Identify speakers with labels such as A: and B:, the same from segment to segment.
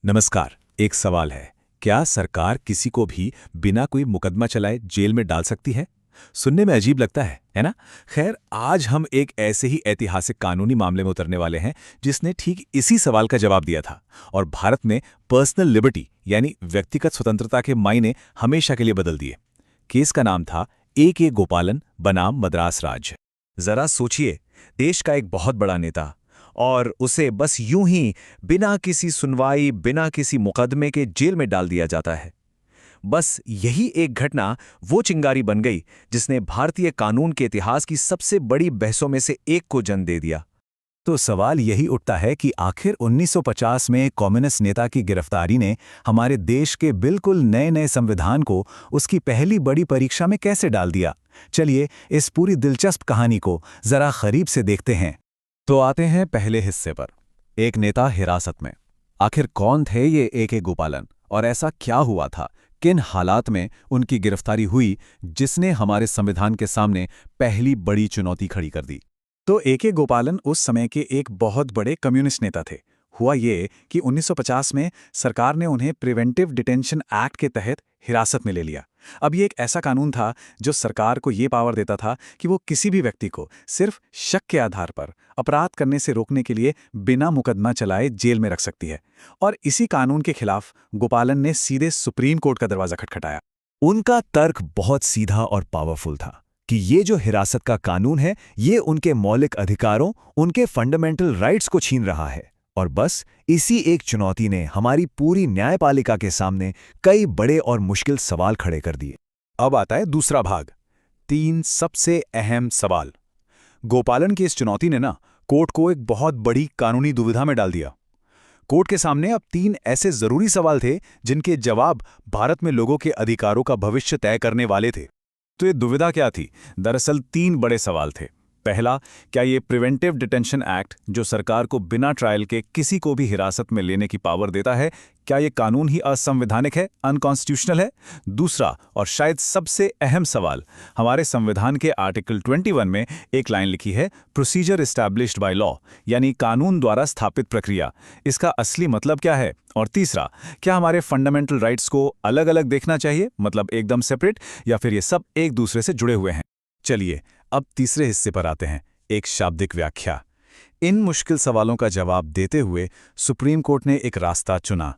A: नमस्कार। एक सवाल है, क्या सरकार किसी को भी बिना कोई मुकदमा चलाए जेल में डाल सकती है? सुनने में अजीब लगता है ना? खैर, आज हम एक ऐसे ही ऐतिहासिक कानूनी मामले में उतरने वाले हैं जिसने ठीक इसी सवाल का जवाब दिया था और भारत में पर्सनल लिबर्टी यानी व्यक्तिगत स्वतंत्रता के मायने हमेशा के लिए बदल दिए। केस का नाम था ए गोपालन बनाम मद्रास राज। जरा सोचिए, देश का एक बहुत बड़ा नेता और उसे बस यूं ही बिना किसी सुनवाई, बिना किसी मुकदमे के जेल में डाल दिया जाता है। बस यही एक घटना वो चिंगारी बन गई जिसने भारतीय कानून के इतिहास की सबसे बड़ी बहसों में से एक को जन्म दे दिया।
B: तो सवाल यही उठता है कि आखिर 1950 में कम्युनिस्ट नेता की गिरफ्तारी ने हमारे देश के बिल्कुल नए नए संविधान को उसकी पहली बड़ी परीक्षा में कैसे डाल दिया। चलिए इस पूरी दिलचस्प कहानी को जरा करीब से देखते हैं।
A: तो आते हैं पहले हिस्से पर। एक नेता हिरासत में। आखिर कौन थे ये ए गोपालन और ऐसा क्या हुआ था, किन हालात में उनकी गिरफ्तारी हुई जिसने हमारे संविधान के सामने पहली बड़ी चुनौती खड़ी कर दी?
B: तो ए गोपालन उस समय के एक बहुत बड़े कम्युनिस्ट नेता थे। हुआ ये कि 1950 में सरकार ने उन्हें प्रिवेंटिव डिटेंशन एक्ट के तहत हिरासत में ले लिया। अब ये एक ऐसा कानून था जो सरकार को ये पावर देता था कि वो किसी भी व्यक्ति को सिर्फ शक के आधार पर अपराध करने से रोकने के लिए बिना मुकदमा चलाए जेल में रख सकती है। और इसी कानून के खिलाफ गोपालन ने सीधे सुप्रीम कोर्ट का दरवाजा खटखटाया।
A: उनका तर्क बहुत सीधा और पावरफुल था कि ये जो हिरासत का कानून है, ये उनके मौलिक अधिकारों, उनके फंडामेंटल राइट्स को छीन रहा है। और बस इसी एक चुनौती ने हमारी पूरी न्यायपालिका के सामने कई बड़े और मुश्किल सवाल खड़े कर दिए। अब आता है दूसरा भाग, 3 सबसे अहम सवाल। गोपालन की इस चुनौती ने कोर्ट को एक बहुत बड़ी कानूनी दुविधा में डाल दिया। कोर्ट के सामने अब 3 ऐसे जरूरी सवाल थे जिनके जवाब भारत में लोगों के अधिकारों का भविष्य तय करने वाले थे। तो ये दुविधा क्या थी? दरअसल 3 बड़े सवाल थे। पहला, क्या ये प्रिवेंटिव डिटेंशन एक्ट जो सरकार को बिना ट्रायल के किसी को भी हिरासत में लेने की पावर देता है, क्या ये कानून ही असंवैधानिक है, अनकॉन्स्टिट्यूशनल है? दूसरा और शायद सबसे अहम सवाल, हमारे संविधान के आर्टिकल 21 में एक लाइन लिखी है, प्रोसीजर एस्टैब्लिश्ड बाय लॉ, यानी कानून द्वारा स्थापित प्रक्रिया। इसका असली मतलब क्या है? और तीसरा, क्या हमारे फंडामेंटल राइट्स को अलग अलग देखना चाहिए, मतलब एकदम सेपरेट, या फिर ये सब एक दूसरे से जुड़े हुए हैं? चलिए अब तीसरे हिस्से पर आते हैं, एक शाब्दिक व्याख्या। इन मुश्किल सवालों का जवाब देते हुए सुप्रीम कोर्ट ने एक रास्ता चुना।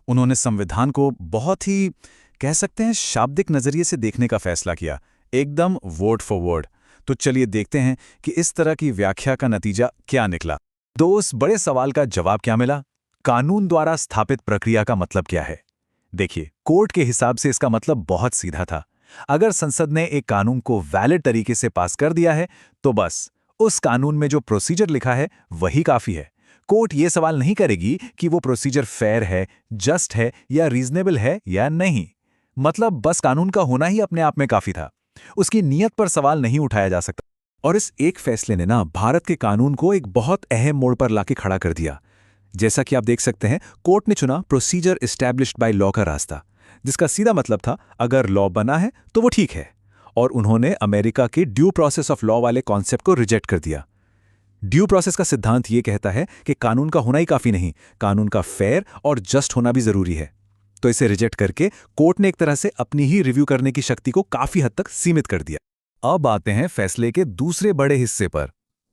A: उन्होंने संविधान को बहुत ही, कह सकते हैं, शाब्दिक नजरिए से देखने का फैसला किया, एकदम वर्ड फॉर वर्ड। तो चलिए देखते हैं कि इस तरह की व्याख्या का नतीजा क्या निकला। तो उस बड़े सवाल का जवाब क्या मिला? कानून द्वारा स्थापित प्रक्रिया का मतलब क्या है? देखिए, कोर्ट के हिसाब से इसका मतलब बहुत सीधा था। अगर संसद ने एक कानून को वैलिड तरीके से पास कर दिया है तो बस उस कानून में जो प्रोसीजर लिखा है वही काफी है। कोर्ट ये सवाल नहीं करेगी कि वो प्रोसीजर फेयर है, जस्ट है या रीजनेबल है या नहीं। मतलब बस कानून का होना ही अपने आप में काफी था। उसकी नीयत पर सवाल नहीं उठाया जा सकता। और इस एक फैसले ने भारत के कानून को एक बहुत अहम मोड़ पर लाके खड़ा कर दिया। जैसा कि आप देख सकते हैं, कोर्ट ने चुना प्रोसीजर एस्टैब्लिश्ड बाय लॉ का रास्ता, जिसका सीधा मतलब था अगर लॉ बना है तो वो ठीक है। और उन्होंने अमेरिका के ड्यू प्रोसेस ऑफ लॉ वाले कॉन्सेप्ट को रिजेक्ट कर दिया। ड्यू प्रोसेस का सिद्धांत ये कहता है कि कानून का होना ही काफी नहीं, कानून का फेयर और जस्ट होना भी जरूरी है। तो इसे रिजेक्ट करके कोर्ट ने एक तरह से अपनी ही रिव्यू करने की शक्ति को काफी हद तक सीमित कर दिया। अब आते हैं फैसले के दूसरे बड़े हिस्से पर।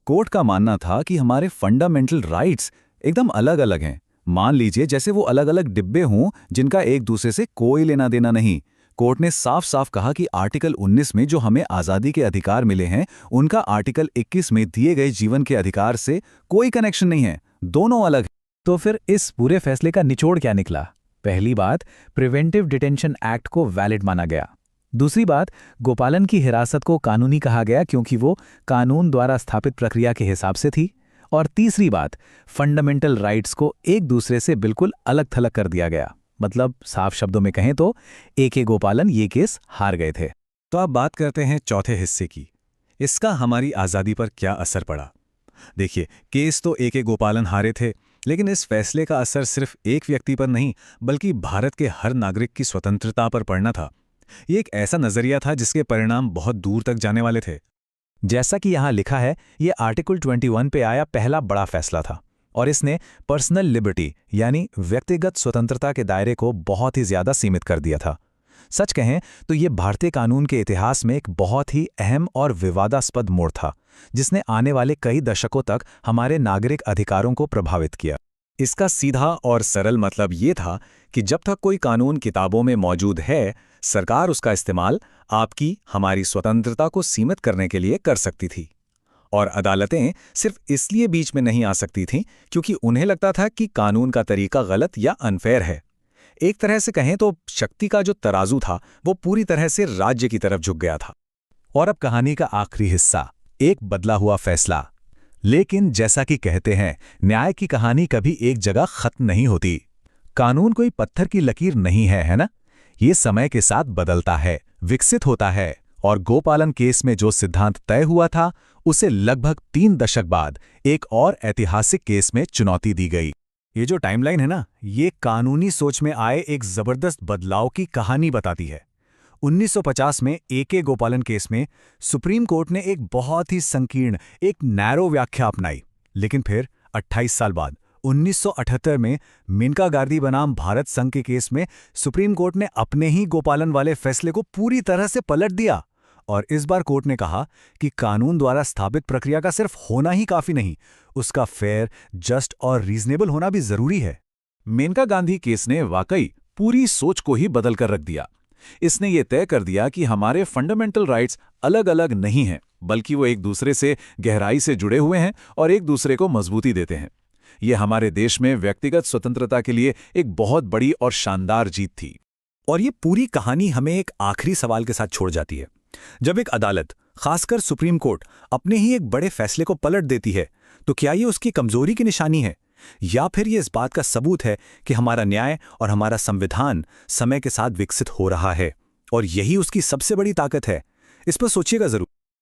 A: कोर्ट का मानना था कि हमारे फंडामेंटल राइट्स एकदम अलग अलग हैं। मान लीजिए जैसे वो अलग अलग डिब्बे हों जिनका एक दूसरे से कोई लेना देना नहीं। कोर्ट ने साफ साफ कहा कि आर्टिकल 19 में जो हमें आज़ादी के अधिकार मिले हैं, उनका आर्टिकल 21 में दिए गए जीवन के अधिकार से कोई कनेक्शन नहीं है, दोनों अलग हैं।
B: तो फिर इस पूरे फैसले का निचोड़ क्या निकला? पहली बात, प्रिवेंटिव डिटेंशन एक्ट को वैलिड माना गया। दूसरी बात, गोपालन की हिरासत को कानूनी कहा गया क्योंकि वो कानून द्वारा स्थापित प्रक्रिया के हिसाब से थी। और तीसरी बात, फंडामेंटल राइट्स को एक दूसरे से बिल्कुल अलग थलग कर दिया गया। मतलब साफ शब्दों में कहें तो ए गोपालन ये केस हार गए थे।
A: तो अब बात करते हैं चौथे हिस्से की। इसका हमारी आज़ादी पर क्या असर पड़ा? देखिए, केस तो ए गोपालन हारे थे, लेकिन इस फैसले का असर सिर्फ एक व्यक्ति पर नहीं बल्कि भारत के हर नागरिक की स्वतंत्रता पर पड़ना था। ये एक ऐसा नजरिया था जिसके परिणाम बहुत दूर तक जाने वाले थे।
B: जैसा कि यहाँ लिखा है, ये आर्टिकल 21 पे आया पहला बड़ा फैसला था। और इसने पर्सनल लिबर्टी यानी व्यक्तिगत स्वतंत्रता के दायरे को बहुत ही ज्यादा सीमित कर दिया था। सच कहें तो ये भारतीय कानून के इतिहास में एक बहुत ही अहम और विवादास्पद मोड़ था, जिसने आने वाले कई दशकों तक हमारे नागरिक अधिकारों को प्रभावित किया। इसका सीधा और सरल मतलब ये था कि जब तक कोई कानून किताबों में मौजूद है, सरकार उसका इस्तेमाल आपकी, हमारी स्वतंत्रता को सीमित करने के लिए कर सकती थी। और अदालतें सिर्फ इसलिए बीच में नहीं आ सकती थीं क्योंकि उन्हें लगता था कि कानून का तरीका गलत या अनफेयर है। एक तरह से कहें तो शक्ति का जो तराजू था वो पूरी तरह से राज्य की तरफ झुक गया था।
A: और अब कहानी का आखिरी हिस्सा, एक बदला हुआ फैसला। लेकिन जैसा कि कहते हैं, न्याय की कहानी कभी एक जगह खत्म नहीं होती। कानून कोई पत्थर की लकीर नहीं है ना? ये समय के साथ बदलता है, विकसित होता है। और गोपालन केस में जो सिद्धांत तय हुआ था, उसे लगभग 3 दशक बाद एक और ऐतिहासिक केस में चुनौती दी गई। ये जो टाइमलाइन है ना, ये कानूनी सोच में आए एक जबरदस्त बदलाव की कहानी बताती है। 1950 में ए.के. गोपालन केस में सुप्रीम कोर्ट ने एक बहुत ही संकीर्ण, एक नैरो व्याख्या अपनाई। लेकिन फिर 28 साल बाद 1978 में मेनका गांधी बनाम भारत संघ के केस में सुप्रीम कोर्ट ने अपने ही गोपालन वाले फैसले को पूरी तरह से पलट दिया। और इस बार कोर्ट ने कहा कि कानून द्वारा स्थापित प्रक्रिया का सिर्फ होना ही काफी नहीं, उसका फेयर, जस्ट और रीजनेबल होना भी जरूरी है।
B: मेनका गांधी केस ने वाकई पूरी सोच को ही बदल कर रख दिया। इसने ये तय कर दिया कि हमारे फंडामेंटल राइट्स अलग अलग नहीं हैं, बल्कि वो एक दूसरे से गहराई से जुड़े हुए हैं और एक दूसरे को मजबूती देते हैं। ये हमारे देश में व्यक्तिगत स्वतंत्रता के लिए एक बहुत बड़ी और शानदार जीत थी।
A: और ये पूरी कहानी हमें एक आखिरी सवाल के साथ छोड़ जाती है। जब एक अदालत, खासकर सुप्रीम कोर्ट, अपने ही एक बड़े फैसले को पलट देती है, तो क्या ये उसकी कमजोरी की निशानी है, या फिर ये इस बात का सबूत है कि हमारा न्याय और हमारा संविधान समय के साथ विकसित हो रहा है और यही उसकी सबसे बड़ी ताकत है? इस पर सोचिएगा जरूर।